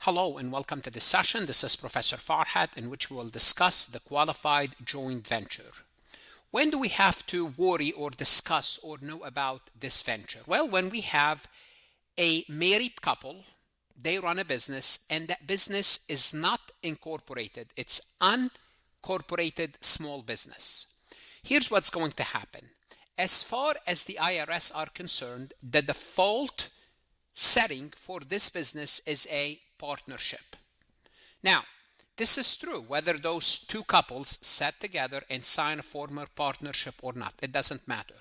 Hello and welcome to this session. This is Professor Farhat, in which we will discuss the qualified joint venture. When do we have to worry or discuss or know about this venture? Well, when we have a married couple, they run a business and that business is not incorporated. It's unincorporated small business. Here's what's going to happen. As far as the IRS are concerned, the default setting for this business is a partnership. Now, this is true whether those two couples sat together and sign a formal partnership or not. It doesn't matter.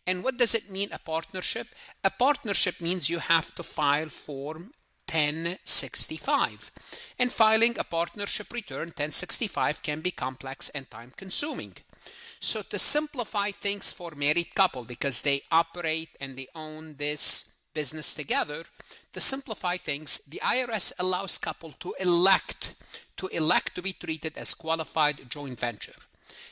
And what does it mean, a partnership? A partnership means you have to file Form 1065. And filing a partnership return 1065 can be complex and time consuming. So to simplify things for married couple, because they operate and they own this business together, to simplify things, the IRS allows couple to elect to be treated as qualified joint venture.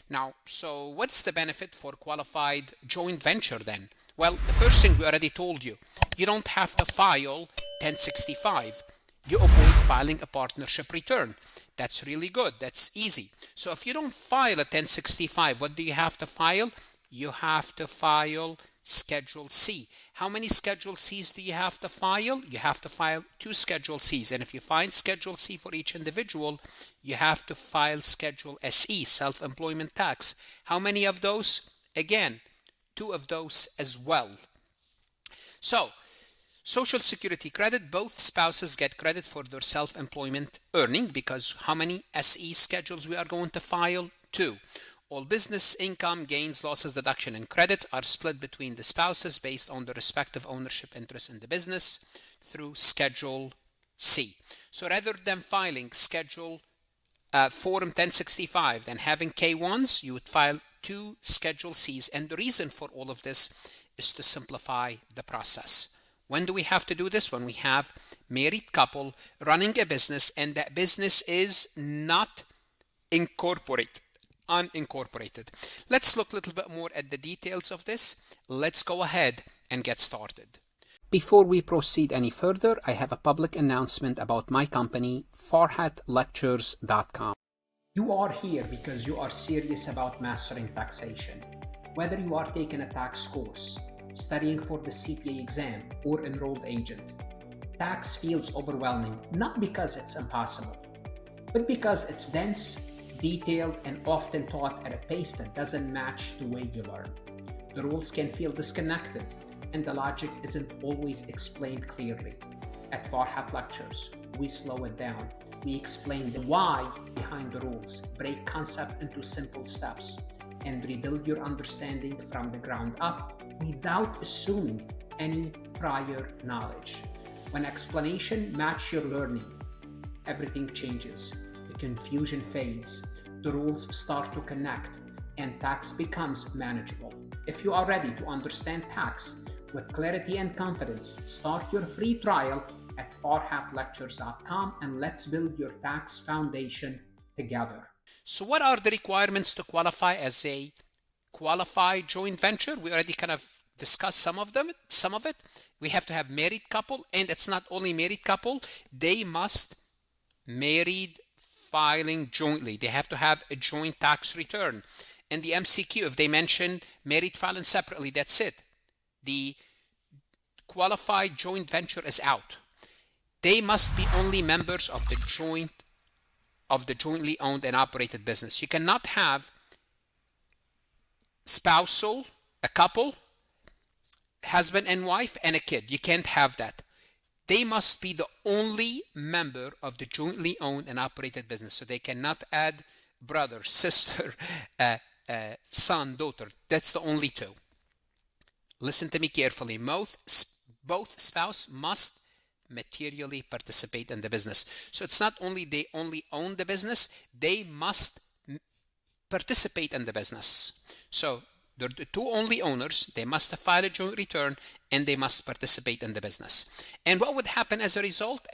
Now, so what's the benefit for qualified joint venture then? Well, the first thing we already told you, you don't have to file 1065. You avoid filing a partnership return. That's really good. That's easy. So if you don't file a 1065, what do you have to file? You have to file Schedule C. How many Schedule Cs do you have to file? You have to file 2 Schedule Cs. And if you find Schedule C for each individual, you have to file Schedule SE, self-employment tax. How many of those? Again, 2 of those as well. So, Social Security credit, both spouses get credit for their self-employment earning, because how many SE schedules we are going to file? 2. All business income, gains, losses, deduction, and credit are split between the spouses based on the respective ownership interest in the business through Schedule C. So rather than filing Schedule Form 1065 and having K1s, you would file 2 Schedule Cs. And the reason for all of this is to simplify the process. When do we have to do this? When we have married couple running a business and that business is not unincorporated. Let's look a little bit more at the details of this. Let's go ahead and get started. Before we proceed any further, I have a public announcement about my company, FarhatLectures.com. You are here because you are serious about mastering taxation. Whether you are taking a tax course, studying for the CPA exam, or enrolled agent, tax feels overwhelming, not because it's impossible, but because it's dense, detailed, and often taught at a pace that doesn't match the way you learn. The rules can feel disconnected, and the logic isn't always explained clearly. At Farhat Lectures, we slow it down. We explain the why behind the rules, break concept into simple steps, and rebuild your understanding from the ground up without assuming any prior knowledge. When explanation matches your learning, everything changes. The confusion fades, the rules start to connect, and tax becomes manageable. If you are ready to understand tax with clarity and confidence, start your free trial at farhatlectures.com and let's build your tax foundation together. So what are the requirements to qualify as a qualified joint venture? We already kind of discussed some of it. We have to have married couple, and it's not only married couple, they must married filing jointly. They have to have a joint tax return. And the MCQ, if they mention married filing separately, that's it. The qualified joint venture is out. They must be only members of the jointly owned and operated business. You cannot have spousal, a couple, husband and wife, and a kid. You can't have that. They must be the only member of the jointly owned and operated business. So they cannot add brother, sister, son, daughter. That's the only 2. Listen to me carefully. Both spouse must materially participate in the business. So it's not only they only own the business, they must participate in the business. So they're the 2 only owners, they must file a joint return, and they must participate in the business. And what would happen as a result?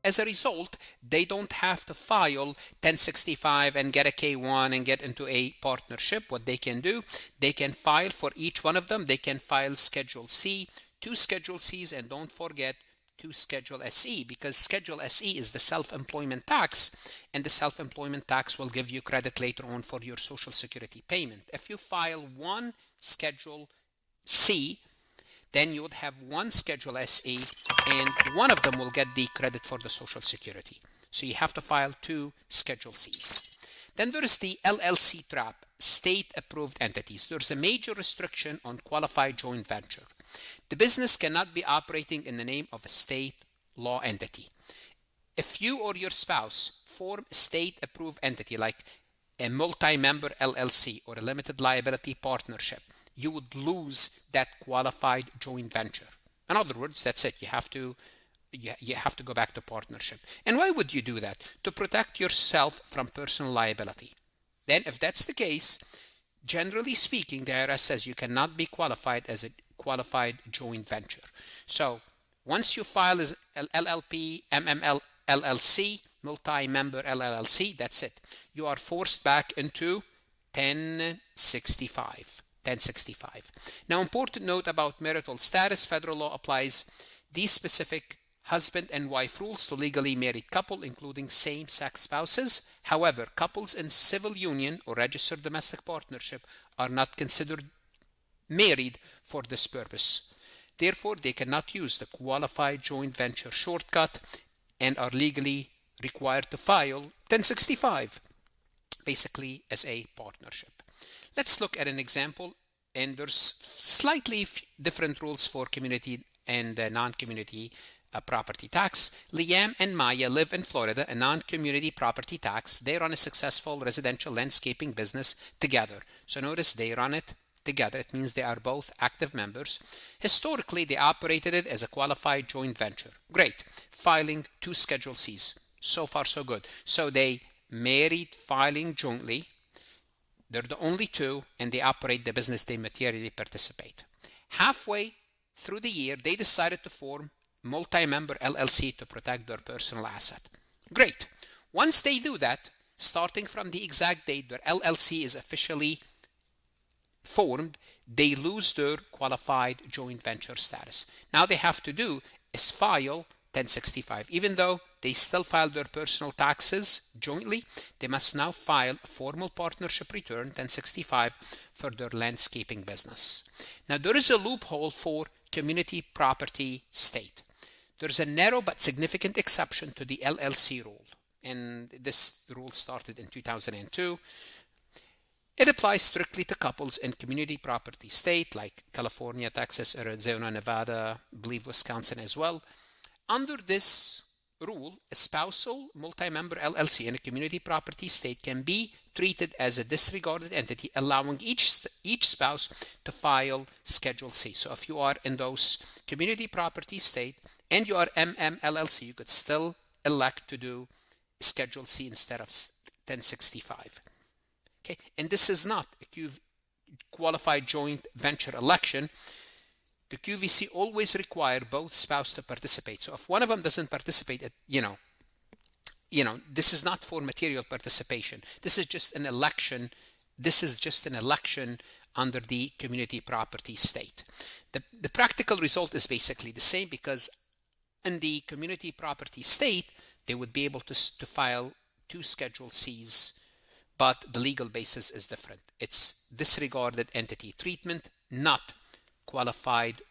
as a result, they don't have to file 1065 and get a K1 and get into a partnership. What they can do, they can file for each one of them. They can file Schedule C, 2 Schedule Cs, and don't forget 2 Schedule SE, because Schedule SE is the self-employment tax, and the self-employment tax will give you credit later on for your Social Security payment. If you file 1 Schedule C, then you would have 1 Schedule SE, and one of them will get the credit for the Social Security. So you have to file 2 Schedule Cs. Then there is the LLC trap, state-approved entities. There's a major restriction on qualified joint venture. The business cannot be operating in the name of a state law entity. If you or your spouse form a state-approved entity like a multi-member LLC or a limited liability partnership, you would lose that qualified joint venture. In other words, that's it. You have to go back to partnership. And why would you do that? To protect yourself from personal liability. Then if that's the case, generally speaking, the IRS says you cannot be qualified as a qualified joint venture. So once you file as LLP, MMLLC, multi-member LLC, that's it. You are forced back into 1065. Now, important note about marital status. Federal law applies these specific husband and wife rules to legally married couple, including same-sex spouses. However, couples in civil union or registered domestic partnership are not considered married for this purpose. Therefore, they cannot use the qualified joint venture shortcut and are legally required to file 1065, basically as a partnership. Let's look at an example, and there's slightly different rules for community and non-community property tax. Liam and Maya live in Florida, a non-community property tax. They run a successful residential landscaping business together. So notice they run it together. It means they are both active members. Historically, they operated it as a qualified joint venture. Great. Filing 2 Schedule Cs. So far, so good. So they married filing jointly. They're the only 2, and they operate the business. They materially participate. Halfway through the year, they decided to form multi-member LLC to protect their personal asset. Great. Once they do that, starting from the exact date their LLC is officially formed, they lose their qualified joint venture status. Now they have to do is file 1065. Even though they still file their personal taxes jointly, they must now file a formal partnership return 1065 for their landscaping business. Now there is a loophole for community property state. There's a narrow but significant exception to the LLC rule, and this rule started in 2002. It applies strictly to couples in community property state like California, Texas, Arizona, Nevada, I believe Wisconsin as well. Under this rule, a spousal multi-member LLC in a community property state can be treated as a disregarded entity, allowing each spouse to file Schedule C. So if you are in those community property state and you are MMLLC, you could still elect to do Schedule C instead of 1065. Okay, and this is not a qualified joint venture election. The QVC always require both spouses to participate. So if one of them doesn't participate, this is not for material participation. This is just an election. This is just an election under the community property state. The practical result is basically the same, because in the community property state, they would be able to file 2 Schedule Cs, but the legal basis is different. It's disregarded entity treatment, not qualified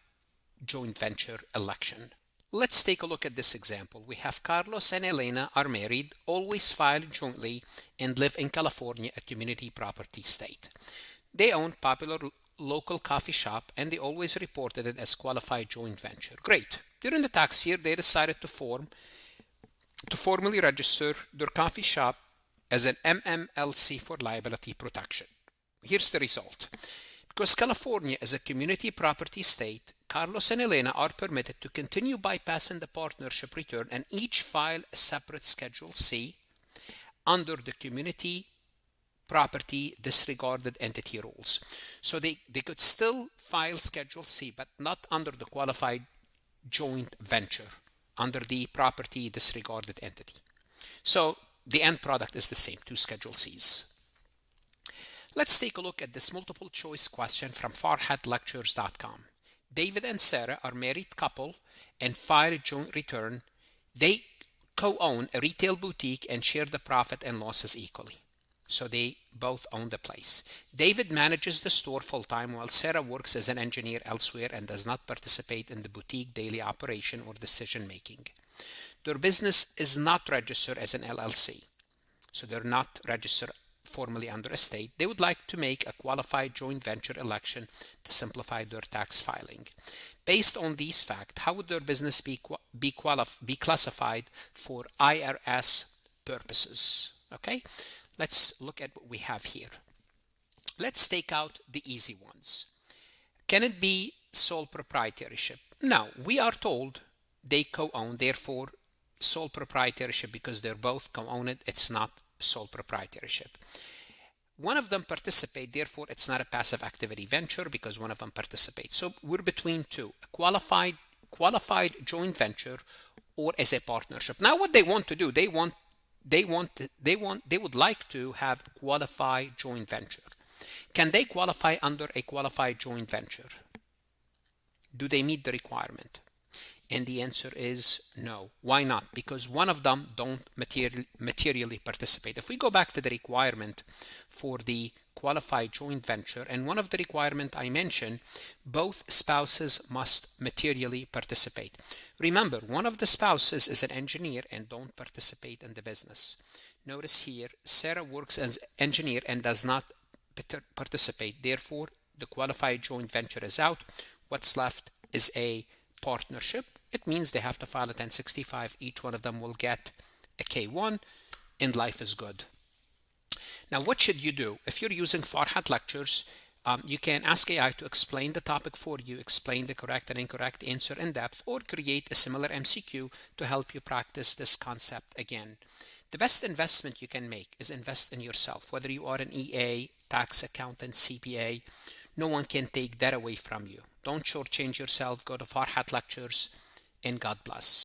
joint venture election. Let's take a look at this example. We have Carlos and Elena are married, always file jointly, and live in California, a community property state. They own popular local coffee shop, and they always reported it as qualified joint venture. Great. During the tax year, they decided to formally register their coffee shop as an MMLC for liability protection. Here's the result. Because California is a community property state, Carlos and Elena are permitted to continue bypassing the partnership return and each file a separate Schedule C under the community property disregarded entity rules. So they could still file Schedule C, but not under the qualified joint venture, under the property disregarded entity. So the end product is the same, two Schedule Cs. Let's take a look at this multiple choice question from farhatlectures.com. David and Sarah are married couple and file a joint return. They co-own a retail boutique and share the profit and losses equally. So they both own the place. David manages the store full-time while Sarah works as an engineer elsewhere and does not participate in the boutique daily operation or decision making. Their business is not registered as an LLC. So they're not registered formally under a state. They would like to make a qualified joint venture election to simplify their tax filing. Based on these facts, how would their business be classified for IRS purposes? Okay, let's look at what we have here. Let's take out the easy ones. Can it be sole proprietorship? No, we are told they co-own, therefore sole proprietorship, because they're both co-owned, it's not sole proprietorship. One of them participate, therefore it's not a passive activity venture because one of them participates. So we're between two, a qualified joint venture or as a partnership. Now what they want to do, they would like to have qualified joint venture. Can they qualify under a qualified joint venture? Do they meet the requirement? And the answer is no. Why not? Because one of them don't materially participate. If we go back to the requirement for the qualified joint venture, and one of the requirements I mentioned, both spouses must materially participate. Remember, one of the spouses is an engineer and don't participate in the business. Notice here, Sarah works as engineer and does not participate. Therefore, the qualified joint venture is out. What's left is a partnership. It means they have to file a 1065. Each one of them will get a K1 and life is good. Now, what should you do? If you're using Farhat Lectures, you can ask AI to explain the topic for you, explain the correct and incorrect answer in depth, or create a similar MCQ to help you practice this concept again. The best investment you can make is invest in yourself. Whether you are an EA, tax accountant, CPA, no one can take that away from you. Don't shortchange yourself. Go to Farhat Lectures, and God bless.